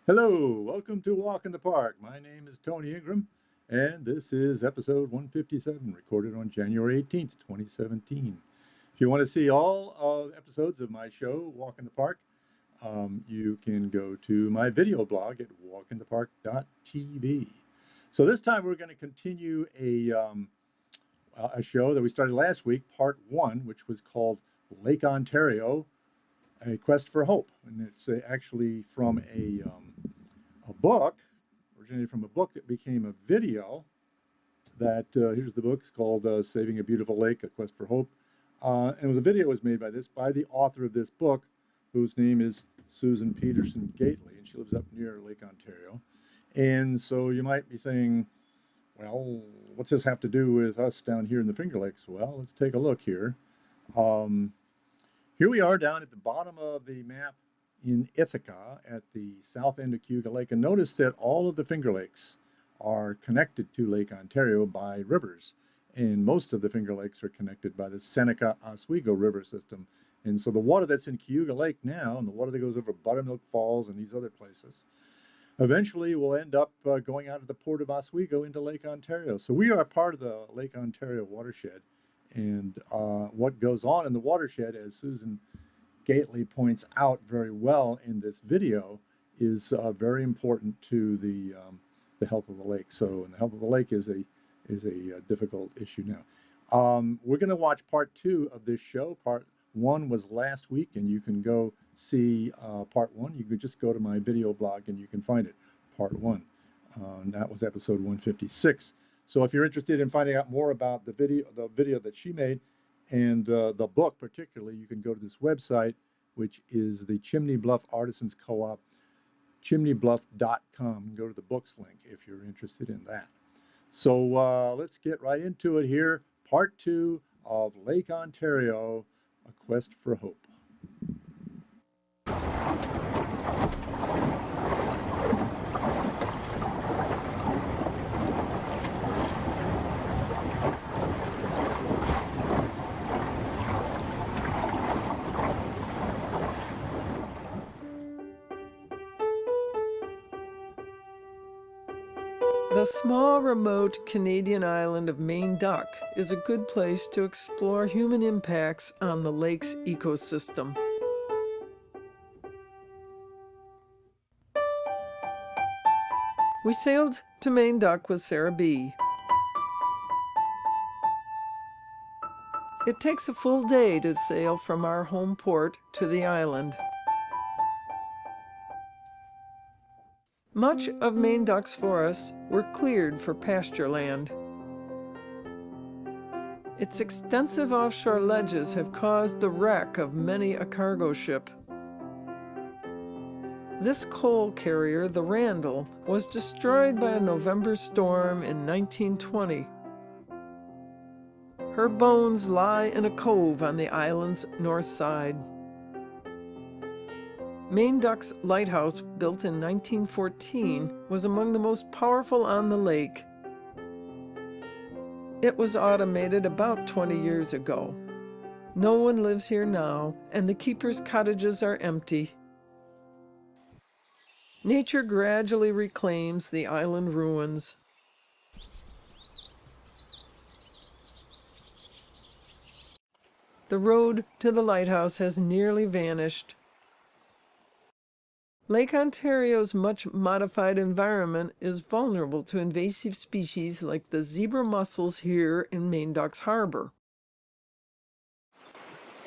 Hello, welcome to Walk in the Park. My name is Tony Ingram, and this is episode 157, recorded on January 18th, 2017. If you want to see all episodes of my show, Walk in the Park, you can go to my video blog at walkinthepark.tv. So this time we're going to continue a show that we started last week, part one, which was called Lake Ontario, A Quest for Hope. And it's actually from a book, originated from a book that became a video. Here's the book. It's called Saving a Beautiful Lake, A Quest for Hope. And the video was made by the author of this book, whose name is Susan Peterson Gately, and she lives up near Lake Ontario. And so you might be saying, well, what's this have to do with us down here in the Finger Lakes? Well, let's take a look here. Um, Here we are down at the bottom of the map in Ithaca at the south end of Cayuga Lake. And notice that all of the Finger Lakes are connected to Lake Ontario by rivers. And most of the Finger Lakes are connected by the Seneca Oswego River system. And so the water that's in Cayuga Lake now, and the water that goes over Buttermilk Falls and these other places, eventually will end up going out of the port of Oswego into Lake Ontario. So we are a part of the Lake Ontario watershed. And what goes on in the watershed, as Susan Gately points out very well in this video, is very important to the health of the lake. So, and the health of the lake is a difficult issue now. We're going to watch part two of this show. Part one was last week, and you can go see part one. You could just go to my video blog and you can find it, part one. And that was episode 156. So if you're interested in finding out more about the video that she made, and the book particularly, you can go to this website, which is the Chimney Bluff Artisans Co-op, chimneybluff.com. Go to the books link if you're interested in that. So let's get right into it here. Part two of Lake Ontario, A Quest for Hope. The small, remote Canadian island of Maine Duck is a good place to explore human impacts on the lake's ecosystem. We sailed to Maine Duck with Sarah B. It takes a full day to sail from our home port to the island. Much of Maine Duck's forests were cleared for pasture land. Its extensive offshore ledges have caused the wreck of many a cargo ship. This coal carrier, the Randall, was destroyed by a November storm in 1920. Her bones lie in a cove on the island's north side. Maine Duck's lighthouse, built in 1914, was among the most powerful on the lake. It was automated about 20 years ago. No one lives here now, and the keepers' cottages are empty. Nature gradually reclaims the island ruins. The road to the lighthouse has nearly vanished. Lake Ontario's much modified environment is vulnerable to invasive species like the zebra mussels here in Maine Duck's harbor.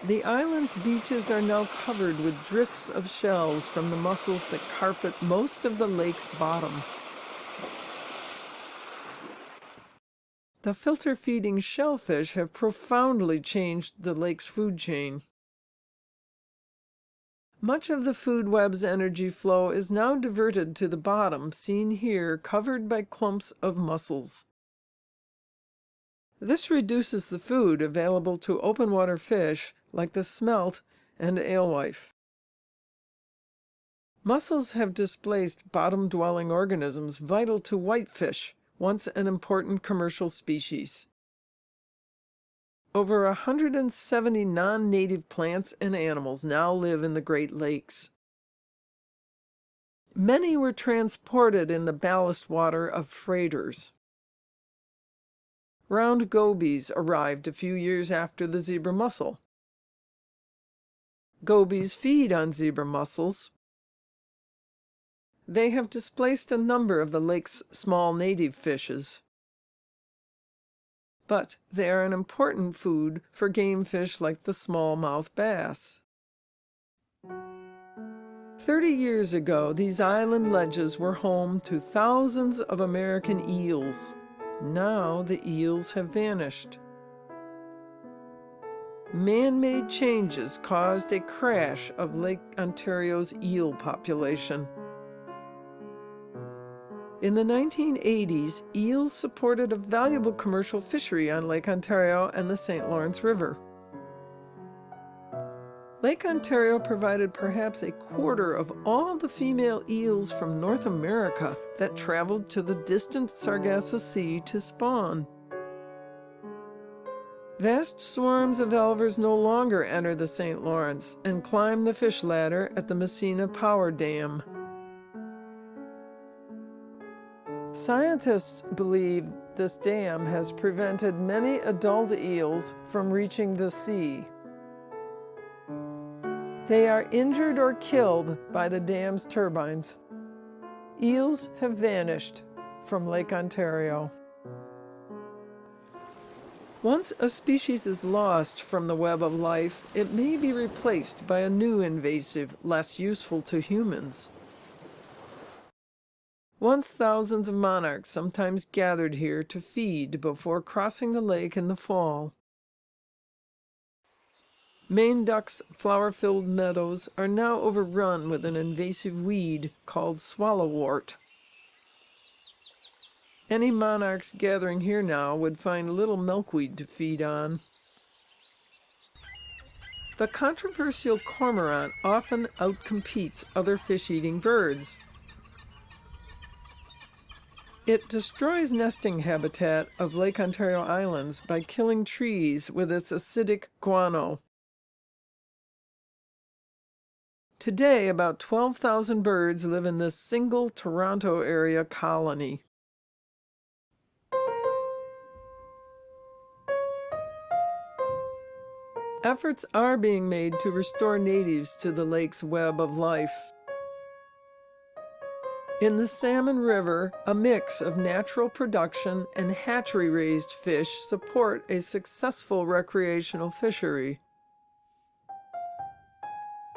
The island's beaches are now covered with drifts of shells from the mussels that carpet most of the lake's bottom. The filter-feeding shellfish have profoundly changed the lake's food chain. Much of the food web's energy flow is now diverted to the bottom, seen here, covered by clumps of mussels. This reduces the food available to open water fish like the smelt and alewife. Mussels have displaced bottom-dwelling organisms vital to whitefish, once an important commercial species. Over 170 non-native plants and animals now live in the Great Lakes. Many were transported in the ballast water of freighters. Round gobies arrived a few years after the zebra mussel. Gobies feed on zebra mussels. They have displaced a number of the lake's small native fishes, but they are an important food for game fish like the smallmouth bass. 30 years ago, these island ledges were home to thousands of American eels. Now the eels have vanished. Man-made changes caused a crash of Lake Ontario's eel population. In the 1980s, eels supported a valuable commercial fishery on Lake Ontario and the St. Lawrence River. Lake Ontario provided perhaps a quarter of all the female eels from North America that traveled to the distant Sargasso Sea to spawn. Vast swarms of elvers no longer enter the St. Lawrence and climb the fish ladder at the Messina Power Dam. Scientists believe this dam has prevented many adult eels from reaching the sea. They are injured or killed by the dam's turbines. Eels have vanished from Lake Ontario. Once a species is lost from the web of life, it may be replaced by a new invasive, less useful to humans. Once thousands of monarchs sometimes gathered here to feed before crossing the lake in the fall. Maine ducks' flower-filled meadows are now overrun with an invasive weed called swallowwort. Any monarchs gathering here now would find little milkweed to feed on. The controversial cormorant often outcompetes other fish-eating birds. It destroys nesting habitat of Lake Ontario islands by killing trees with its acidic guano. Today, about 12,000 birds live in this single Toronto area colony. Efforts are being made to restore natives to the lake's web of life. In the Salmon River, a mix of natural production and hatchery-raised fish support a successful recreational fishery.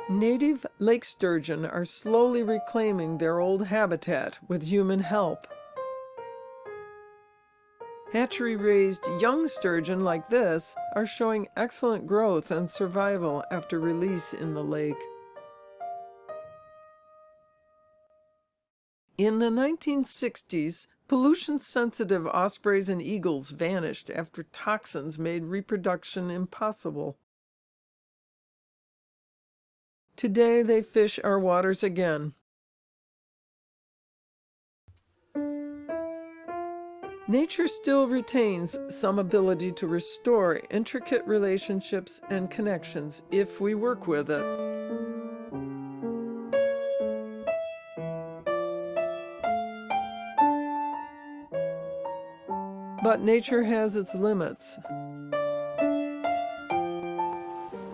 Native lake sturgeon are slowly reclaiming their old habitat with human help. Hatchery-raised young sturgeon like this are showing excellent growth and survival after release in the lake. In the 1960s, pollution-sensitive ospreys and eagles vanished after toxins made reproduction impossible. Today they fish our waters again. Nature still retains some ability to restore intricate relationships and connections if we work with it. But nature has its limits.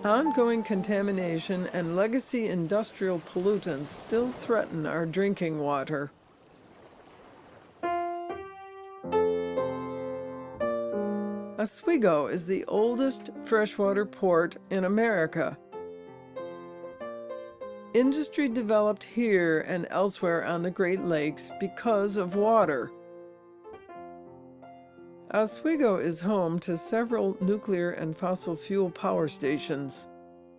Ongoing contamination and legacy industrial pollutants still threaten our drinking water. Oswego is the oldest freshwater port in America. Industry developed here and elsewhere on the Great Lakes because of water. Oswego is home to several nuclear and fossil fuel power stations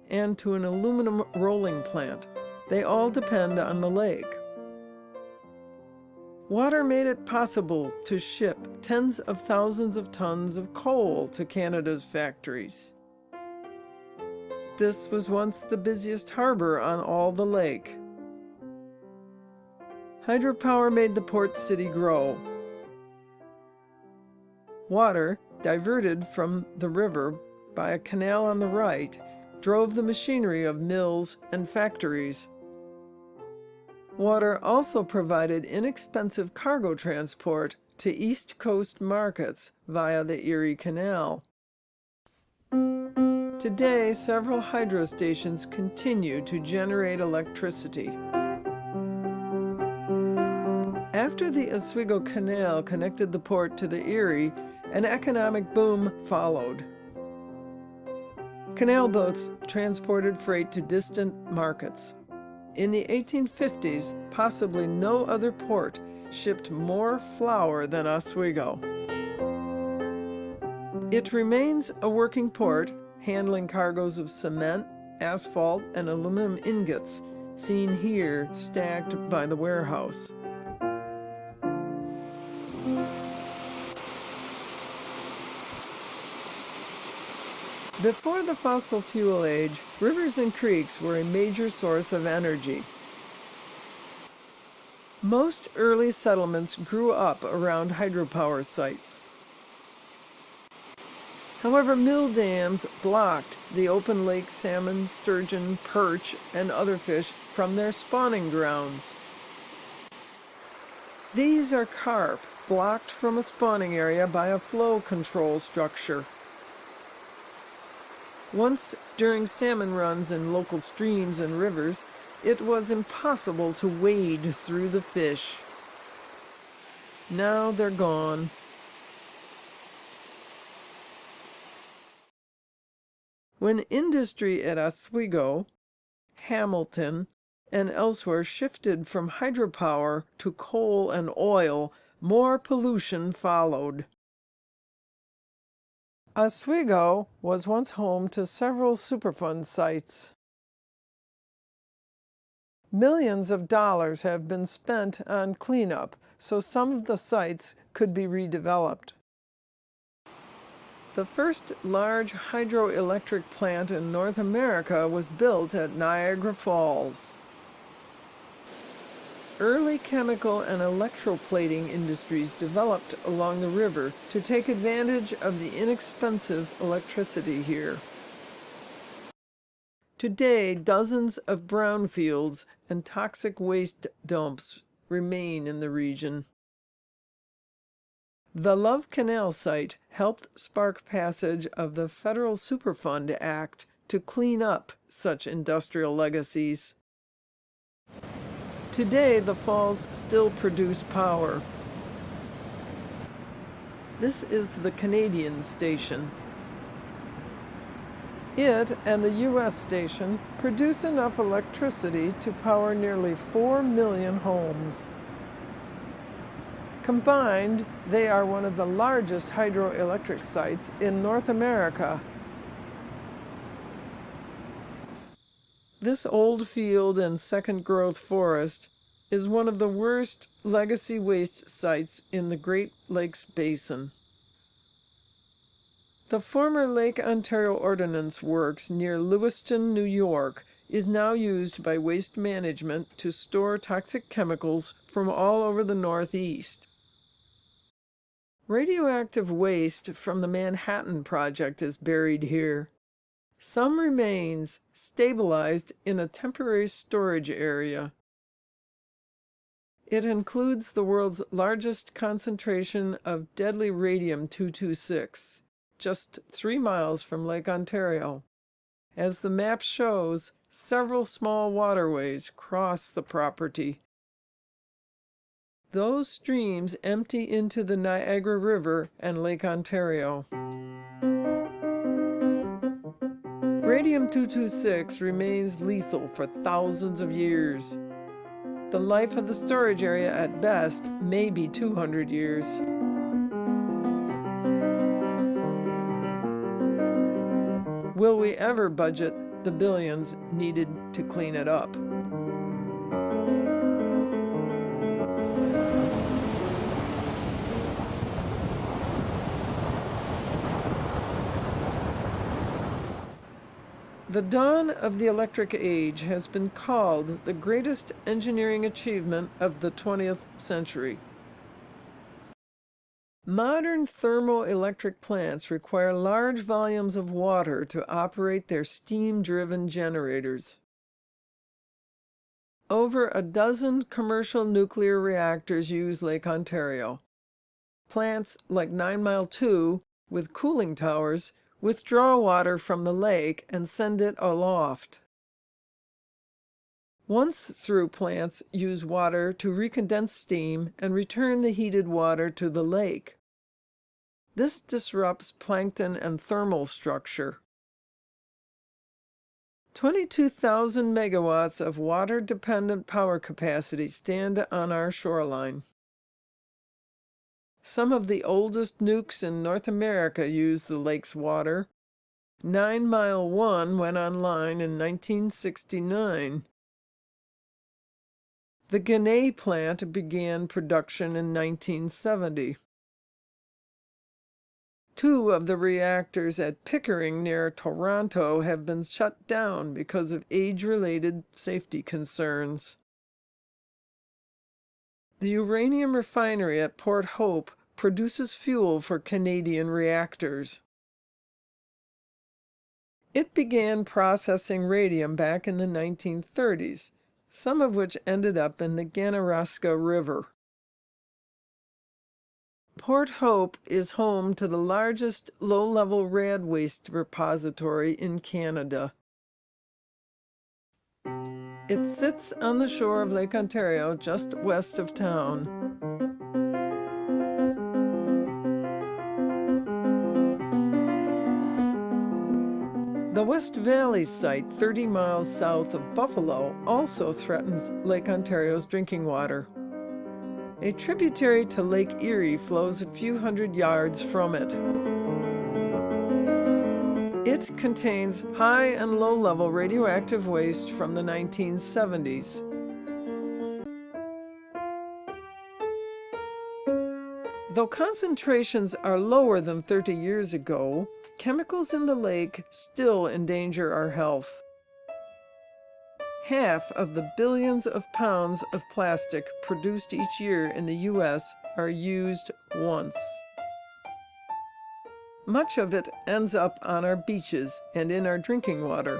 and to an aluminum rolling plant. They all depend on the lake. Water made it possible to ship tens of thousands of tons of coal to Canada's factories. This was once the busiest harbor on all the lake. Hydropower made the port city grow. Water, diverted from the river by a canal on the right, drove the machinery of mills and factories. Water also provided inexpensive cargo transport to East Coast markets via the Erie Canal. Today, several hydro stations continue to generate electricity. After the Oswego Canal connected the port to the Erie, an economic boom followed. Canal boats transported freight to distant markets. In the 1850s, possibly no other port shipped more flour than Oswego. It remains a working port, handling cargoes of cement, asphalt, and aluminum ingots, seen here stacked by the warehouse. Before the fossil fuel age, rivers and creeks were a major source of energy. Most early settlements grew up around hydropower sites. However, mill dams blocked the open lake salmon, sturgeon, perch, and other fish from their spawning grounds. These are carp, blocked from a spawning area by a flow control structure. Once, during salmon runs in local streams and rivers, it was impossible to wade through the fish. Now they're gone. When industry at Oswego, Hamilton, and elsewhere shifted from hydropower to coal and oil, more pollution followed. Oswego was once home to several Superfund sites. Millions of dollars have been spent on cleanup, so some of the sites could be redeveloped. The first large hydroelectric plant in North America was built at Niagara Falls. Early chemical and electroplating industries developed along the river to take advantage of the inexpensive electricity here. Today, dozens of brownfields and toxic waste dumps remain in the region. The Love Canal site helped spark passage of the Federal Superfund Act to clean up such industrial legacies. Today, the falls still produce power. This is the Canadian station. It and the U.S. station produce enough electricity to power nearly 4 million homes. Combined, they are one of the largest hydroelectric sites in North America. This old field and second-growth forest is one of the worst legacy waste sites in the Great Lakes Basin. The former Lake Ontario Ordnance Works near Lewiston, New York, is now used by Waste Management to store toxic chemicals from all over the Northeast. Radioactive waste from the Manhattan Project is buried here. Some remains stabilized in a temporary storage area. It includes the world's largest concentration of deadly radium-226, just 3 miles from Lake Ontario. As the map shows, several small waterways cross the property. Those streams empty into the Niagara River and Lake Ontario. Radium-226 remains lethal for thousands of years. The life of the storage area at best may be 200 years. Will we ever budget the billions needed to clean it up? The dawn of the electric age has been called the greatest engineering achievement of the 20th century. Modern thermoelectric plants require large volumes of water to operate their steam-driven generators. Over a dozen commercial nuclear reactors use Lake Ontario. Plants like 9 Mile 2, with cooling towers, withdraw water from the lake and send it aloft. Once-through plants use water to recondense steam and return the heated water to the lake. This disrupts plankton and thermal structure. 22,000 megawatts of water-dependent power capacity stand on our shoreline. Some of the oldest nukes in North America use the lake's water. 9 Mile 1 went online in 1969. The Ginna plant began production in 1970. 2 of the reactors at Pickering near Toronto have been shut down because of age-related safety concerns. The uranium refinery at Port Hope produces fuel for Canadian reactors. It began processing radium back in the 1930s, some of which ended up in the Ganaraska River. Port Hope is home to the largest low-level rad waste repository in Canada. It sits on the shore of Lake Ontario, just west of town. The West Valley site, 30 miles south of Buffalo, also threatens Lake Ontario's drinking water. A tributary to Lake Erie flows a few hundred yards from it. It contains high and low-level radioactive waste from the 1970s. Though concentrations are lower than 30 years ago, chemicals in the lake still endanger our health. Half of the billions of pounds of plastic produced each year in the U.S. are used once. Much of it ends up on our beaches and in our drinking water.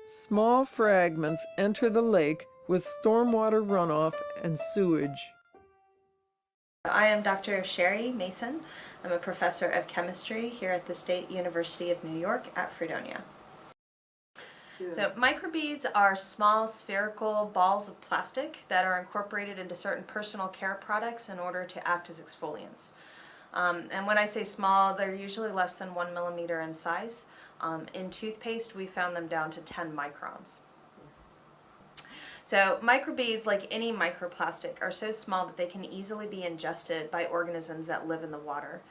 Small fragments enter the lake with stormwater runoff and sewage. I am Dr. Sherry Mason. I'm a professor of chemistry here at the State University of New York at Fredonia. So microbeads are small spherical balls of plastic that are incorporated into certain personal care products in order to act as exfoliants. And when I say small, they're usually less than 1 millimeter in size. In toothpaste, we found them down to 10 microns. So microbeads, like any microplastic, are so small that they can easily be ingested by organisms that live in the water.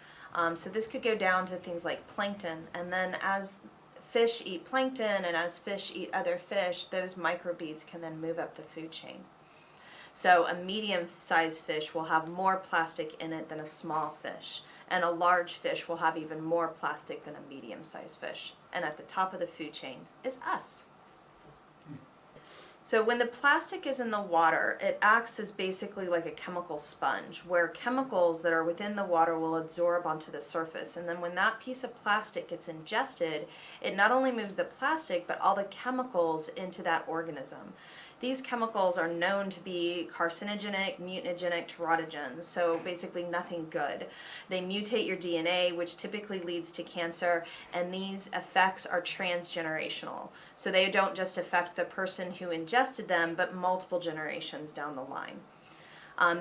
So this could go down to things like plankton, and then as fish eat plankton and as fish eat other fish, those microbeads can then move up the food chain. So a medium-sized fish will have more plastic in it than a small fish, and a large fish will have even more plastic than a medium-sized fish. And at the top of the food chain is us. So when the plastic is in the water, it acts as basically like a chemical sponge, where chemicals that are within the water will absorb onto the surface. And then when that piece of plastic gets ingested, it not only moves the plastic, but all the chemicals into that organism. These chemicals are known to be carcinogenic, mutagenic, teratogens, so basically nothing good. They mutate your DNA, which typically leads to cancer, and these effects are transgenerational. So they don't just affect the person who ingested them, but multiple generations down the line.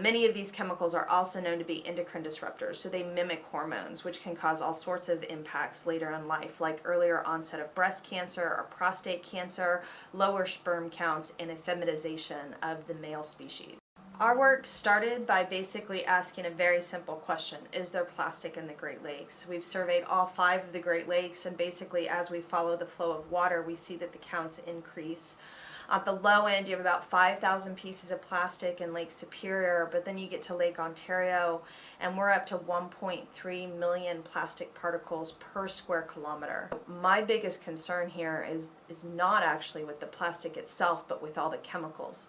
Many of these chemicals are also known to be endocrine disruptors, so they mimic hormones, which can cause all sorts of impacts later in life, like earlier onset of breast cancer or prostate cancer, lower sperm counts, and effeminization of the male species. Our work started by basically asking a very simple question: is there plastic in the Great Lakes? We've surveyed all 5 of the Great Lakes, and basically as we follow the flow of water, we see that the counts increase. At the low end, you have about 5,000 pieces of plastic in Lake Superior, but then you get to Lake Ontario, and we're up to 1.3 million plastic particles per square kilometer. My biggest concern here is not actually with the plastic itself, but with all the chemicals.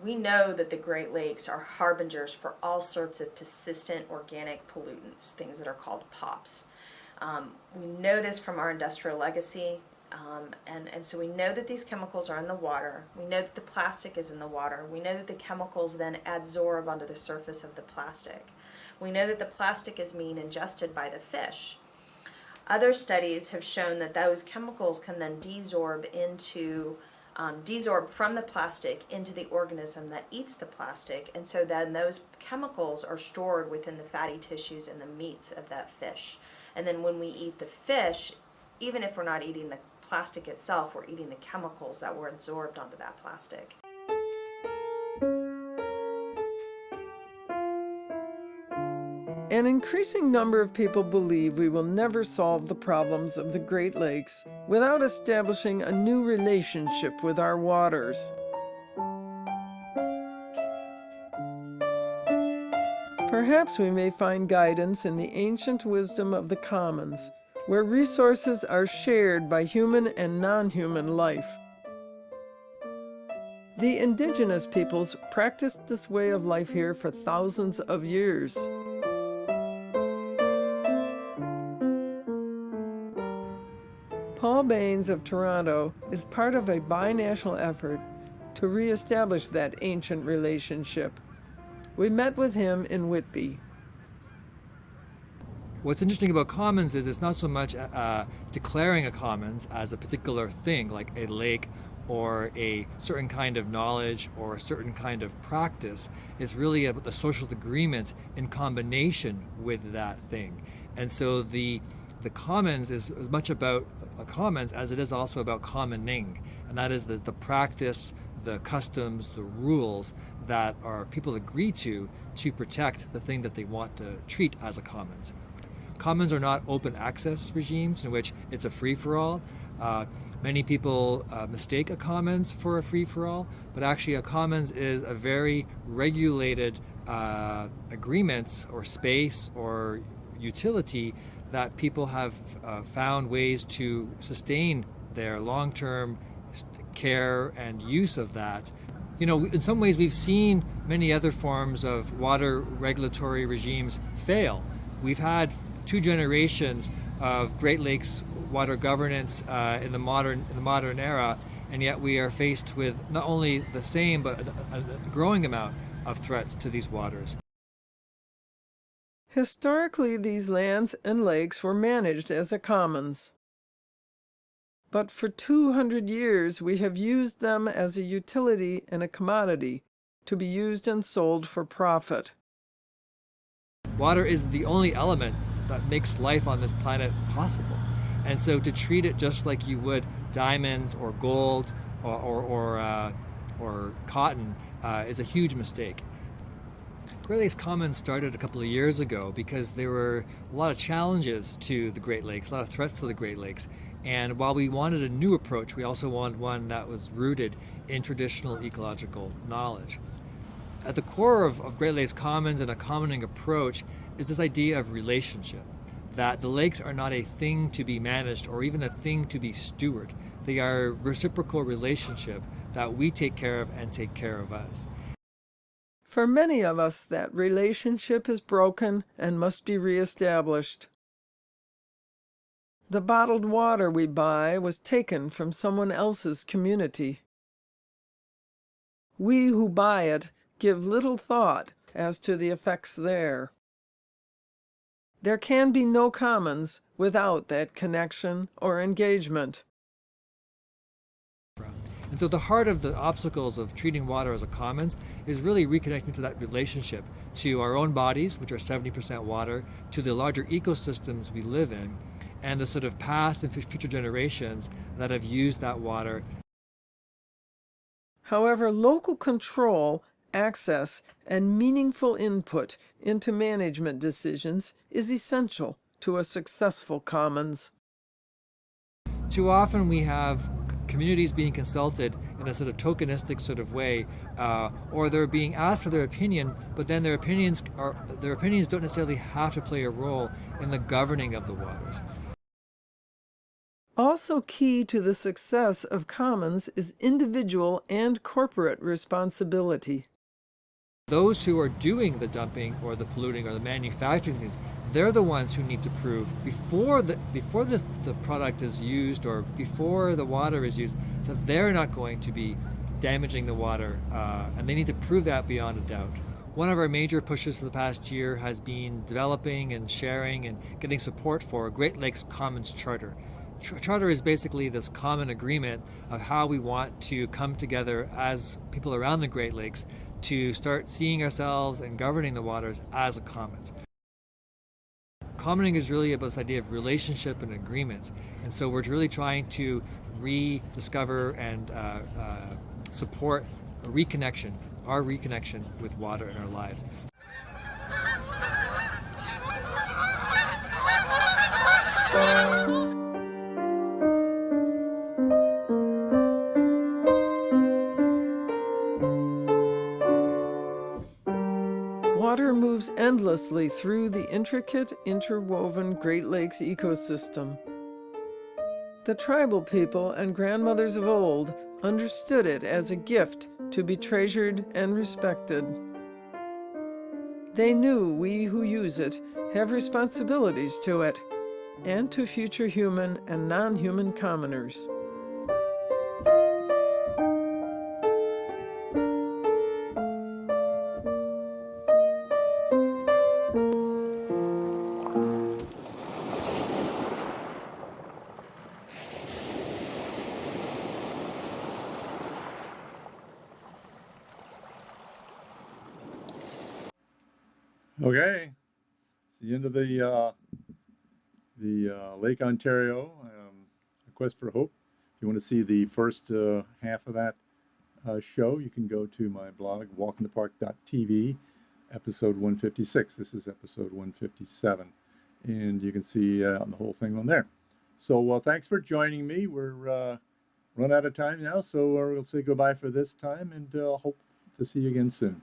We know that the Great Lakes are harbingers for all sorts of persistent organic pollutants, things that are called POPs. We know this from our industrial legacy. And so we know that these chemicals are in the water. We know that the plastic is in the water. We know that the chemicals then adsorb onto the surface of the plastic. We know that the plastic is being ingested by the fish. Other studies have shown that those chemicals can then desorb from the plastic into the organism that eats the plastic, and so then those chemicals are stored within the fatty tissues and the meats of that fish. And then when we eat the fish, even if we're not eating the plastic itself, we're eating the chemicals that were absorbed onto that plastic. An increasing number of people believe we will never solve the problems of the Great Lakes without establishing a new relationship with our waters. Perhaps we may find guidance in the ancient wisdom of the commons, where resources are shared by human and non-human life. The indigenous peoples practiced this way of life here for thousands of years. Paul Baines of Toronto is part of a binational effort to reestablish that ancient relationship. We met with him in Whitby. What's interesting about commons is it's not so much declaring a commons as a particular thing, like a lake or a certain kind of knowledge or a certain kind of practice. It's really about the social agreement in combination with that thing. And so the commons is as much about a commons as it is also about commoning, and that is the practice, the customs, the rules that our people agree to protect the thing that they want to treat as a commons. Commons are not open access regimes in which it's a free-for-all. Many people mistake a commons for a free-for-all, but actually a commons is a very regulated agreement or space or utility that people have found ways to sustain their long-term care and use of that. You know, in some ways we've seen many other forms of water regulatory regimes fail. We've had 2 generations of Great Lakes water governance in the modern era, and yet we are faced with not only the same but a growing amount of threats to these waters. Historically, these lands and lakes were managed as a commons. But for 200 years, we have used them as a utility and a commodity to be used and sold for profit. Water is the only element that makes life on this planet possible. And so to treat it just like you would diamonds or gold or cotton is a huge mistake. Great Lakes Commons started a couple of years ago because there were a lot of challenges to the Great Lakes, a lot of threats to the Great Lakes. And while we wanted a new approach, we also wanted one that was rooted in traditional ecological knowledge. At the core of Great Lakes Commons and a commoning approach is this idea of relationship, that the lakes are not a thing to be managed or even a thing to be stewarded. They are a reciprocal relationship that we take care of and take care of us. For many of us, that relationship is broken and must be reestablished. The bottled water we buy was taken from someone else's community. We who buy it give little thought as to the effects there. There can be no commons without that connection or engagement. And so the heart of the obstacles of treating water as a commons is really reconnecting to that relationship to our own bodies, which are 70% water, to the larger ecosystems we live in, and the sort of past and future generations that have used that water. However, local control, access, and meaningful input into management decisions is essential to a successful commons. Too often we have communities being consulted in a sort of tokenistic sort of way, or they're being asked for their opinion, but then their opinions don't necessarily have to play a role in the governing of the waters. Also key to the success of commons is individual and corporate responsibility. Those who are doing the dumping or the polluting or the manufacturing things, they're the ones who need to prove before the product is used or before the water is used that they're not going to be damaging the water, and they need to prove that beyond a doubt. One of our major pushes for the past year has been developing and sharing and getting support for a Great Lakes Commons Charter. Charter is basically this common agreement of how we want to come together as people around the Great Lakes to start seeing ourselves and governing the waters as a commons. Commoning is really about this idea of relationship and agreements, and so we're really trying to rediscover and support a reconnection, our reconnection with water in our lives. Water moves endlessly through the intricate, interwoven Great Lakes ecosystem. The tribal people and grandmothers of old understood it as a gift to be treasured and respected. They knew we who use it have responsibilities to it and to future human and non-human commoners. Okay, it's the end of the Lake Ontario Quest for Hope. If you want to see the first half of that show, you can go to my blog, walkinthepark.tv, episode 156. This is episode 157, and you can see the whole thing on there. So thanks for joining me. We're run out of time now, so we'll say goodbye for this time, and hope to see you again soon.